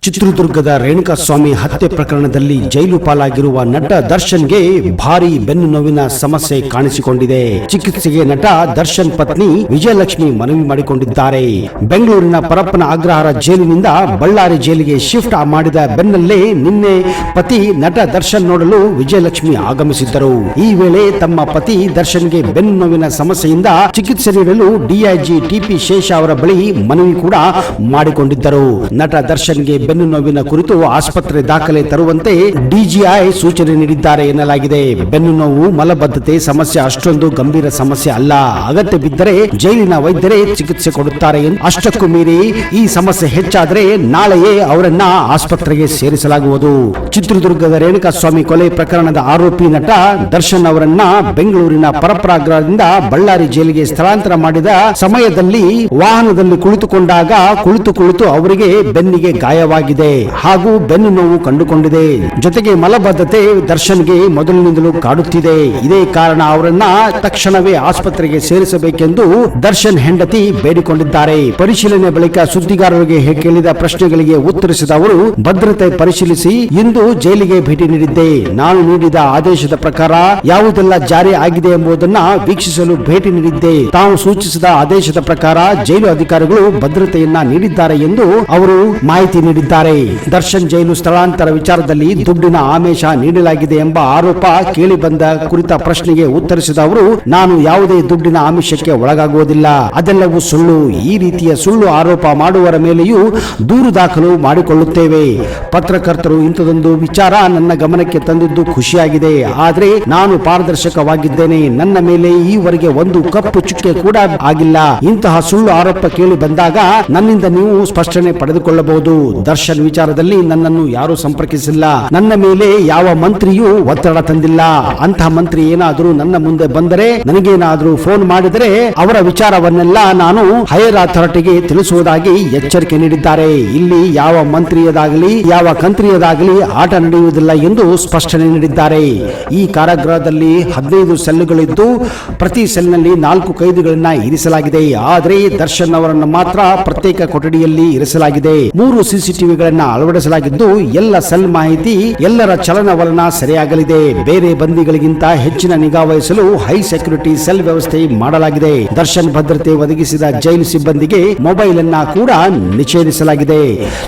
ಚಿತ್ರದುರ್ಗದ ರೇಣುಕಾಸ್ವಾಮಿ ಹತ್ಯೆ ಪ್ರಕರಣದಲ್ಲಿ ಜೈಲು ಪಾಲಾಗಿರುವ ನಟ ದರ್ಶನ್ಗೆ ಭಾರಿ ಬೆನ್ನು ನೋವಿನ ಸಮಸ್ಯೆ ಕಾಣಿಸಿಕೊಂಡಿದೆ. ಚಿಕಿತ್ಸೆಗೆ ನಟ ದರ್ಶನ್ ಪತ್ನಿ ವಿಜಯಲಕ್ಷ್ಮಿ ಮನವಿ ಮಾಡಿಕೊಂಡಿದ್ದಾರೆ. ಬೆಂಗಳೂರಿನ ಪರಪ್ಪನ ಅಗ್ರಹಾರ ಜೈಲಿನಿಂದ ಬಳ್ಳಾರಿ ಜೈಲಿಗೆ ಶಿಫ್ಟ್ ಮಾಡಿದ ಬೆನ್ನಲ್ಲೇ ನಿನ್ನೆ ಪತಿ ನಟ ದರ್ಶನ್ ನೋಡಲು ವಿಜಯಲಕ್ಷ್ಮಿ ಆಗಮಿಸಿದ್ದರು. ಈ ವೇಳೆ ತಮ್ಮ ಪತಿ ದರ್ಶನ್ಗೆ ಬೆನ್ನು ನೋವಿನ ಸಮಸ್ಯೆಯಿಂದ ಚಿಕಿತ್ಸೆ ನೀಡಲು ಡಿಐಜಿ ಟಿಪಿ ಶೇಷ ಅವರ ಬಳಿ ಮನವಿ ಕೂಡ ಮಾಡಿಕೊಂಡಿದ್ದರು. ನಟ ದರ್ಶನ್ಗೆ ಬೆನ್ನು ನೋವಿನ ಕುರಿತು ಆಸ್ಪತ್ರೆ ದಾಖಲೆ ತರುವಂತೆ ಡಿಜಿಐ ಸೂಚನೆ ನೀಡಿದ್ದಾರೆ ಎನ್ನಲಾಗಿದೆ. ಬೆನ್ನು ನೋವು ಮಲಬದ್ಧತೆ ಸಮಸ್ಯೆ ಅಷ್ಟೊಂದು ಗಂಭೀರ ಸಮಸ್ಯೆ ಅಲ್ಲ. ಅಗತ್ಯ ಬಿದ್ದರೆ ಜೈಲಿನ ವೈದ್ಯರೇ ಚಿಕಿತ್ಸೆ ಕೊಡುತ್ತಾರೆ. ಅಷ್ಟಕ್ಕೂ ಮೀರಿ ಈ ಸಮಸ್ಯೆ ಹೆಚ್ಚಾದರೆ ನಾಳೆಯೇ ಅವರನ್ನ ಆಸ್ಪತ್ರೆಗೆ ಸೇರಿಸಲಾಗುವುದು. ಚಿತ್ರದುರ್ಗದ ರೇಣುಕಾಸ್ವಾಮಿ ಕೊಲೆ ಪ್ರಕರಣದ ಆರೋಪಿ ನಟ ದರ್ಶನ್ ಅವರನ್ನ ಬೆಂಗಳೂರಿನ ಪರಪ್ರಾಗ್ರಹದಿಂದ ಬಳ್ಳಾರಿ ಜೈಲಿಗೆ ಸ್ಥಳಾಂತರ ಮಾಡಿದ ಸಮಯದಲ್ಲಿ ವಾಹನದಲ್ಲಿ ಕುಳಿತುಕೊಂಡಾಗ ಕುಳಿತು ಅವರಿಗೆ ಬೆನ್ನಿಗೆ ಗಾಯವಾಗಿದೆ ಹಾಗೂ ಬೆನ್ನು ನೋವು ಕಂಡುಕೊಂಡಿದೆ. ಜೊತೆಗೆ ಮಲಬದ್ಧತೆ ದರ್ಶನ್ಗೆ ಮೊದಲಿನಿಂದಲೂ ಕಾಡುತ್ತಿದೆ. ಇದೇ ಕಾರಣ ಅವರನ್ನ ತಕ್ಷಣವೇ ಆಸ್ಪತ್ರೆಗೆ ಸೇರಿಸಬೇಕೆಂದು ದರ್ಶನ್ ಹೆಂಡತಿ ಬೇಡಿಕೊಂಡಿದ್ದಾರೆ. ಪರಿಶೀಲನೆ ಬಳಿಕ ಸುದ್ದಿಗಾರರಿಗೆ ಕೇಳಿದ ಪ್ರಶ್ನೆಗಳಿಗೆ ಉತ್ತರಿಸಿದ ಅವರು, ಭದ್ರತೆ ಪರಿಶೀಲಿಸಿ ಇಂದು ಜೈಲಿಗೆ ಭೇಟಿ ನೀಡಿದ್ದೆ. ನಾನು ನೀಡಿದ ಆದೇಶದ ಪ್ರಕಾರ ಯಾವುದೆಲ್ಲ ಜಾರಿ ಆಗಿದೆ ಎಂಬುದನ್ನ ವೀಕ್ಷಿಸಲು ಭೇಟಿ ನೀಡಿದ್ದೆ. ತಾವು ಸೂಚಿಸಿದ ಆದೇಶದ ಪ್ರಕಾರ ಜೈಲು ಅಧಿಕಾರಿಗಳು ಭದ್ರತೆಯನ್ನ ನೀಡಿದ್ದಾರೆ ಎಂದು ಅವರು ಮಾಹಿತಿ ನೀಡಿದ್ದಾರೆ. ದರ್ಶನ್ ಜೈಲು ಸ್ಥಳಾಂತರ ವಿಚಾರದಲ್ಲಿ ದುಡ್ಡಿನ ಆಮಿಷ ನೀಡಲಾಗಿದೆ ಎಂಬ ಆರೋಪ ಕೇಳಿ ಬಂದ ಕುರಿತ ಪ್ರಶ್ನೆಗೆ ಉತ್ತರಿಸಿದ ಅವರು, ನಾನು ಯಾವುದೇ ದುಡ್ಡಿನ ಆಮಿಷಕ್ಕೆ ಒಳಗಾಗುವುದಿಲ್ಲ. ಅದೆಲ್ಲವೂ ಸುಳ್ಳು. ಈ ರೀತಿಯ ಸುಳ್ಳು ಆರೋಪ ಮಾಡುವವರ ಮೇಲೆಯೂ ದೂರು ದಾಖಲು ಮಾಡಿಕೊಳ್ಳುತ್ತೇವೆ. ಪತ್ರಕರ್ತರು ಇಂಥದೊಂದು ವಿಚಾರ ನನ್ನ ಗಮನಕ್ಕೆ ತಂದಿದ್ದು ಖುಷಿಯಾಗಿದೆ. ಆದರೆ ನಾನು ಪಾರದರ್ಶಕವಾಗಿದ್ದೇನೆ. ನನ್ನ ಮೇಲೆ ಈವರೆಗೆ ಒಂದು ಕಪ್ಪು ಚುಕ್ಕೆ ಕೂಡ ಆಗಿಲ್ಲ. ಇಂತಹ ಸುಳ್ಳು ಆರೋಪ ಕೇಳಿ ಬಂದಾಗ ನನ್ನಿಂದ ನೀವು ಸ್ಪಷ್ಟನೆ ಪಡೆದುಕೊಳ್ಳಬಹುದು. ದರ್ಶನ್ ವಿಚಾರದಲ್ಲಿ ನನ್ನನ್ನು ಯಾರು ಸಂಪರ್ಕಿಸಿಲ್ಲ. ನನ್ನ ಮೇಲೆ ಯಾವ ಮಂತ್ರಿಯೂ ಒತ್ತಡ ತಂದಿಲ್ಲ. ಅಂತಹ ಮಂತ್ರಿ ಏನಾದರೂ ನನ್ನ ಮುಂದೆ ಬಂದರೆ, ನನಗೇನಾದರೂ ಫೋನ್ ಮಾಡಿದರೆ ಅವರ ವಿಚಾರವನ್ನೆಲ್ಲ ನಾನು ಹೈಯರ್ ಅಥಾರಿಟಿಗೆ ತಿಳಿಸುವುದಾಗಿ ಎಚ್ಚರಿಕೆ ನೀಡಿದ್ದಾರೆ. ಇಲ್ಲಿ ಯಾವ ಮಂತ್ರಿಯದಾಗಲಿ ಯಾವ ಕಂತ್ರಿಯದಾಗಲಿ ಆಟ ನಡೆಯುವುದಿಲ್ಲ ಎಂದು ಸ್ಪಷ್ಟನೆ ನೀಡಿದ್ದಾರೆ. ಈ ಕಾರಾಗೃಹದಲ್ಲಿ 15 ಸೆಲ್ಗಳಿದ್ದು ಪ್ರತಿ ಸೆಲ್ನಲ್ಲಿ 4 ಕೈದಿಗಳನ್ನ ಇರಿಸಲಾಗಿದೆ. ಆದರೆ ದರ್ಶನ್ ಅವರನ್ನು ಮಾತ್ರ ಪ್ರತ್ಯೇಕ ಕೊಠಡಿಯಲ್ಲಿ ಇರಿಸಲಾಗಿದೆ. 3 ಸಿಸಿಟಿವಿಗಳನ್ನ ಅಳವಡಿಸಲಾಗಿದ್ದು ಎಲ್ಲ ಸೆಲ್ ಮಾಹಿತಿ ಎಲ್ಲರ ಚಲನವಲನ ಸರಿಯಾಗಲಿದೆ. ಬೇರೆ ಬಂದಿಗಳಿಗಿಂತ ಹೆಚ್ಚಿನ ನಿಗಾ ವಹಿಸಲು ಹೈ ಸೆಕ್ಯೂರಿಟಿ ಸೆಲ್ ವ್ಯವಸ್ಥೆ ಮಾಡಲಾಗಿದೆ. ದರ್ಶನ್ ಭದ್ರತೆ ಒದಗಿಸಿದ ಜೈಲು ಸಿಬ್ಬಂದಿಗೆ ಮೊಬೈಲ್ ಅನ್ನ ಕೂಡ ನಿಷೇಧಿಸಲಾಗಿದೆ.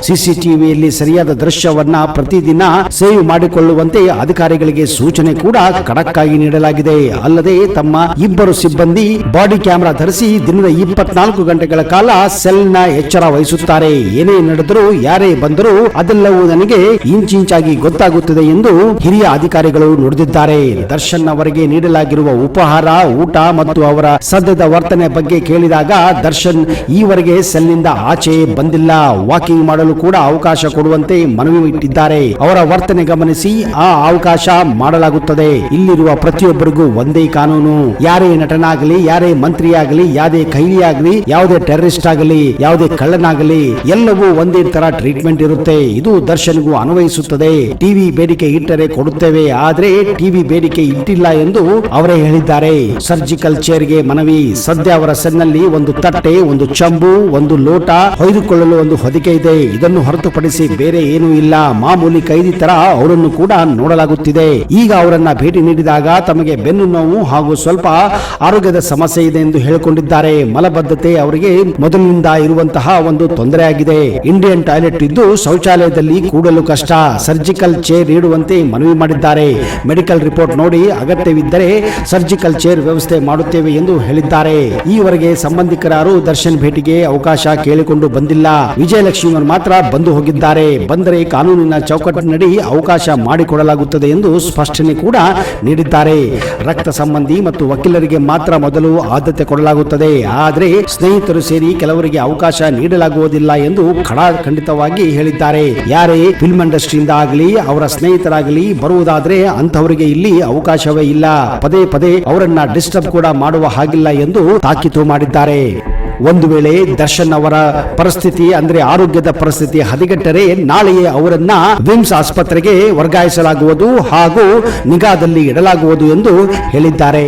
ಸಿಸಿಟಿವಿಯಲ್ಲಿ ಸರಿಯಾದ ದೃಶ್ಯವನ್ನ ಪ್ರತಿದಿನ ಸೇವ್ ಮಾಡಿಕೊಳ್ಳುವಂತೆ ಅಧಿಕಾರಿಗಳಿಗೆ ಸೂಚನೆ ಕೂಡ ಖಡಕ್ ಆಗಿ ನೀಡಲಾಗಿದೆ. ಅಲ್ಲದೆ ತಮ್ಮ 2 ಸಿಬ್ಬಂದಿ ಬಾಡಿ ಕ್ಯಾಮೆರಾ ಧರಿಸಿ ದಿನದ 24 ಗಂಟೆಗಳ ಕಾಲ ಸೆಲ್ ನ ಎಚ್ಚರ ವಹಿಸುತ್ತಾರೆ. ಏನೇ ನಡೆದರೂ ಯಾರೇ ಬಂದರೂ ಅದೆಲ್ಲವೂ ನನಗೆ ಇಂಚಿಂಚಾಗಿ ಗೊತ್ತಾಗುತ್ತದೆ ಎಂದು ಹಿರಿಯ ಅಧಿಕಾರಿಗಳು ನುಡಿದಿದ್ದಾರೆ. ದರ್ಶನ್ ಅವರಿಗೆ ನೀಡಲಾಗಿರುವ ಉಪಹಾರ, ಊಟ ಮತ್ತು ಅವರ ಸದ್ಯದ ವರ್ತನೆ ಬಗ್ಗೆ ಕೇಳಿದಾಗ ದರ್ಶನ್ ಈವರೆಗೆ ಸೆಲ್ನಿಂದ ಆಚೆ ಬಂದಿಲ್ಲ. ವಾಕಿಂಗ್ ಮಾಡಲು ಕೂಡ ಅವಕಾಶ ಕೊಡುವಂತೆ ಮನವಿ ಇಟ್ಟಿದ್ದಾರೆ. ಅವರ ವರ್ತನೆ ಗಮನಿಸಿ ಆ ಅವಕಾಶ ಮಾಡಲಾಗುತ್ತದೆ. ಇಲ್ಲಿರುವ ಪ್ರತಿಯೊಬ್ಬರಿಗೂ ಒಂದೇ ಕಾನೂನು. ಯಾರೇ ನಟನಾಗಲಿ, ಯಾರೇ ಮಂತ್ರಿಯಾಗಲಿ, ಯಾವುದೇ ಕೈದಿಯಾಗಲಿ, ಯಾವುದೇ ಟೆರರಿಸ್ಟ್ ಆಗಲಿ, ಯಾವುದೇ ಕಳ್ಳನಾಗಲಿ ಎಲ್ಲವೂ ಒಂದೇ ತರ ಟ್ರೀಟ್ಮೆಂಟ್ ಇರುತ್ತೆ. ಇದು ದರ್ಶನ್ಗೂ ಅನ್ವಯಿಸುತ್ತದೆ. ಟಿವಿ ಬೇಡಿಕೆ ಇಟ್ಟರೆ ಕೊಡುತ್ತೇವೆ, ಆದ್ರೆ ಟಿವಿ ಬೇಡಿಕೆ ಇಟ್ಟಿಲ್ಲ ಎಂದು ಅವರೇ ಹೇಳಿದ್ದಾರೆ. ಸರ್ಜಿಕಲ್ ಚೇರ್ಗೆ ಮನವಿ. ಸದ್ಯ ಅವರ ಸೆಲ್ನಲ್ಲಿ ಒಂದು ತಟ್ಟೆ, ಒಂದು ಚಂಬು, ಒಂದು ಲೋಟ, ಹೊಯ್ದುಕೊಳ್ಳಲು ಒಂದು ಹೊದಿಕೆ ಇದೆ. ಇದನ್ನು ಹೊರತುಪಡಿಸಿ ಬೇರೆ ಏನೂ ಇಲ್ಲ. ಮಾಮೂಲಿ ಕೈದಿ ತರ ಅವರನ್ನು ಕೂಡ ನೋಡಲಾಗುತ್ತಿದೆ. ಈಗ ಅವರನ್ನ ಭೇಟಿ ನೀಡಿದಾಗ ತಮಗೆ ಬೆನ್ನು ನೋವು ಹಾಗೂ ಸ್ವಲ್ಪ ಆರೋಗ್ಯದ ಸಮಸ್ಯೆ ಇದೆ ಎಂದು ಹೇಳಿಕೊಂಡಿದ್ದಾರೆ. ಮಲಬದ್ಧತೆ ಅವರಿಗೆ ಮೊದಲಿನಿಂದ ಇರುವಂತಹ ಒಂದು ತೊಂದರೆ ಆಗಿದೆ. ಇಂಡಿಯನ್ ಟಾಯ್ಲೆಟ್ ಇದ್ದು ಶೌಚಾಲಯದಲ್ಲಿ ಕೂಡಲು ಕಷ್ಟ. ಸರ್ಜಿಕಲ್ ಚೇರ್ ನೀಡುವಂತೆ ಮನವಿ ಮಾಡಿದ್ದಾರೆ. ಮೆಡಿಕಲ್ ರಿಪೋರ್ಟ್ ನೋಡಿ ಅಗತ್ಯವಿದ್ದರೆ ಸರ್ಜಿಕಲ್ ಚೇರ್ ವ್ಯವಸ್ಥೆ ಮಾಡುತ್ತೇವೆ ಎಂದು ಹೇಳಿದ್ದಾರೆ. ಈವರೆಗೆ ಸಂಬಂಧಿಕರಾರು ದರ್ಶನ್ ಭೇಟಿಗೆ ಅವಕಾಶ ಕೇಳಿಕೊಂಡು ಬಂದಿಲ್ಲ. ವಿಜಯಲಕ್ಷ್ಮಿ ಮಾತ್ರ ಬಂದು ಹೋಗಿದ್ದಾರೆ. ಬಂದರೆ ಕಾನೂನಿನ ಚೌಕಟ್ಟಿನಡಿ ಅವಕಾಶ ಮಾಡಿಕೊಡಲಾಗುತ್ತದೆ ಎಂದು ಸ್ಪಷ್ಟನೆ ಕೂಡ ನೀಡಿದ್ದಾರೆ. ರಕ್ತ ಸಂಬಂಧಿ ಮತ್ತು ವಕೀಲರಿಗೆ ಮಾತ್ರ ಮೊದಲು ಆದ್ಯತೆ ಕೊಡಲಾಗುತ್ತದೆ. ಆದರೆ ಸ್ನೇಹಿತರು ಸೇರಿ ಕೆಲವರಿಗೆ ಅವಕಾಶ ನೀಡಲಾಗುವುದಿಲ್ಲ ಎಂದು ಖಂಡಿತವಾಗಿ ಹೇಳಿದ್ದಾರೆ. ಯಾರೇ ಫಿಲ್ಮ್ ಇಂಡಸ್ಟ್ರಿಯಿಂದ ಆಗಲಿ ಅವರ ಸ್ನೇಹಿತರಾಗಲಿ ಬರುವುದಾದ್ರೆ ಅಂತವರಿಗೆ ಇಲ್ಲಿ ಅವಕಾಶವೇ ಇಲ್ಲ. ಪದೇ ಪದೇ ಅವರನ್ನ ಡಿಸ್ಟರ್ಬ್ ಕೂಡ ಮಾಡುವ ಹಾಗಿಲ್ಲ ಎಂದು ತಾಕೀತು ಮಾಡಿದ್ದಾರೆ. ಒಂದು ವೇಳೆ ದರ್ಶನ್ ಅವರ ಪರಿಸ್ಥಿತಿ ಅಂದ್ರೆ ಆರೋಗ್ಯದ ಪರಿಸ್ಥಿತಿ ಹದಗೆಟ್ಟರೆ ನಾಳೆಯೇ ಅವರನ್ನ ವಿಮ್ಸ್ ಆಸ್ಪತ್ರೆಗೆ ವರ್ಗಾಯಿಸಲಾಗುವುದು ಹಾಗೂ ನಿಗಾದಲ್ಲಿ ಇಡಲಾಗುವುದು ಎಂದು ಹೇಳಿದ್ದಾರೆ.